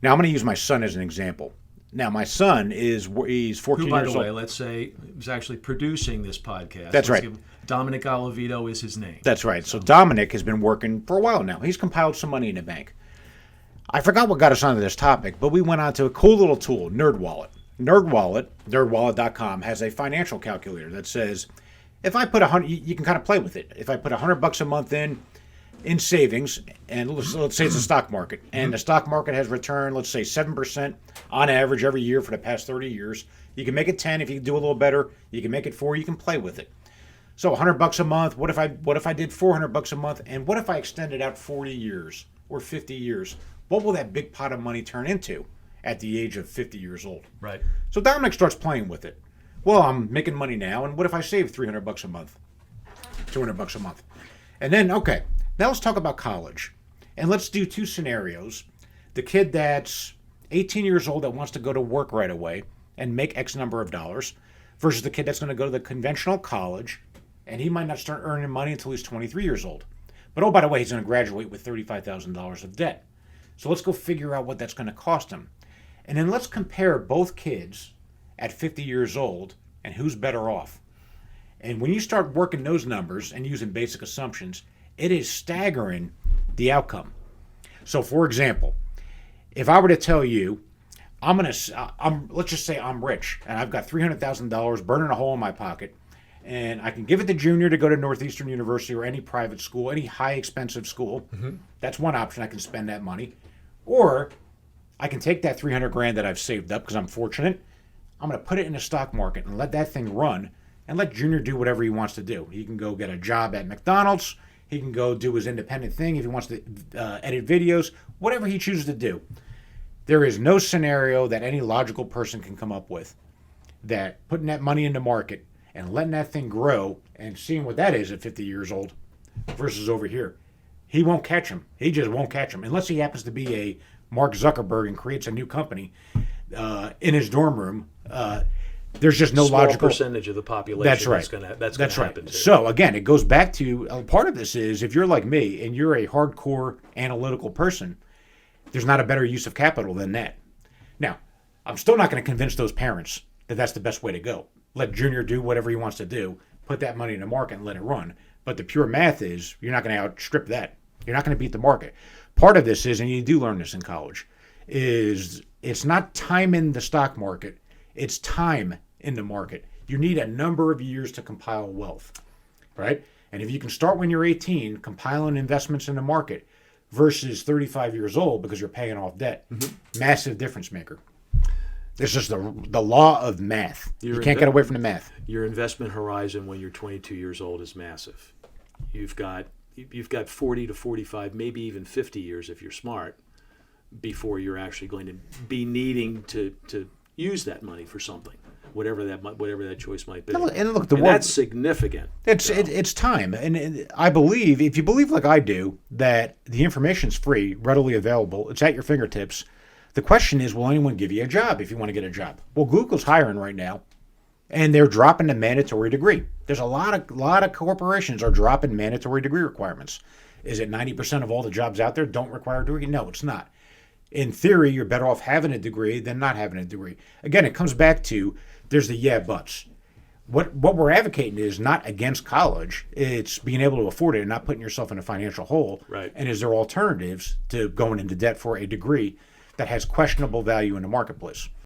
Now I'm going to use my son as an example. Now my son he's 14 Who, by years the way, old. let's say is actually producing this podcast. That's right. Dominic Olivito is his name. That's right. So Dominic has been working for a while now. He's compiled some money in the bank. I forgot what got us onto this topic, but we went on to a cool little tool, NerdWallet. NerdWallet, nerdwallet.com, has a financial calculator that says if I put you can kind of play with it. If I put $100 a month in savings, and let's say it's a stock market, and the stock market has returned, let's say 7% on average every year for the past 30 years. You can make it 10 if you do a little better. You can make it 4. You can play with it. So $100 a month. What if I did $400 a month, and what if I extended out 40 years or 50 years? What will that big pot of money turn into at the age of 50 years old? Right. So Dominic starts playing with it. Well, I'm making money now, and what if I save $300 a month, $200 a month? And then, okay, now let's talk about college. And let's do 2 scenarios. The kid that's 18 years old that wants to go to work right away and make X number of dollars versus the kid that's going to go to the conventional college, and he might not start earning money until he's 23 years old. But oh, by the way, he's going to graduate with $35,000 of debt. So let's go figure out what that's going to cost him. And then let's compare both kids at 50 years old and who's better off. And when you start working those numbers and using basic assumptions, it is staggering the outcome. So for example, if I were to tell you, let's just say I'm rich and I've got $300,000 burning a hole in my pocket, and I can give it to Junior to go to Northeastern University or any private school, any high expensive school. Mm-hmm. That's one option. I can spend that money. Or I can take that 300 grand that I've saved up because I'm fortunate. I'm going to put it in the stock market and let that thing run and let Junior do whatever he wants to do. He can go get a job at McDonald's. He can go do his independent thing if he wants to edit videos, whatever he chooses to do. There is no scenario that any logical person can come up with that putting that money in the market and letting that thing grow and seeing what that is at 50 years old versus over here. He won't catch him. He just won't catch him unless he happens to be a Mark Zuckerberg and creates a new company in his dorm room. There's just no Small logical percentage of the population. That's right. That's going to happen. So again, it goes back to part of this is if you're like me and you're a hardcore analytical person, there's not a better use of capital than that. Now, I'm still not going to convince those parents that that's the best way to go. Let Junior do whatever he wants to do, put that money in the market and let it run. But the pure math is you're not going to outstrip that. You're not going to beat the market. Part of this is, and you do learn this in college, is it's not time in the stock market, it's time in the market. You need a number of years to compile wealth, right? And if you can start when you're 18, compiling investments in the market versus 35 years old because you're paying off debt, massive difference maker. It's just the law of math. You can't get away from the math. Your investment horizon when you're 22 years old is massive. You've got 40 to 45, maybe even 50 years if you're smart, before you're actually going to be needing to use that money for something, whatever that choice might be. And look, that's significant. It's time, and I believe if you believe like I do that the information's free, readily available, it's at your fingertips. The question is, will anyone give you a job if you want to get a job? Well, Google's hiring right now, and they're dropping the mandatory degree. There's a lot of corporations are dropping mandatory degree requirements. Is it 90% of all the jobs out there don't require a degree? No, it's not. In theory, you're better off having a degree than not having a degree. Again, it comes back to there's the yeah buts. What we're advocating is not against college. It's being able to afford it and not putting yourself in a financial hole. Right. And is there alternatives to going into debt for a degree that has questionable value in the marketplace?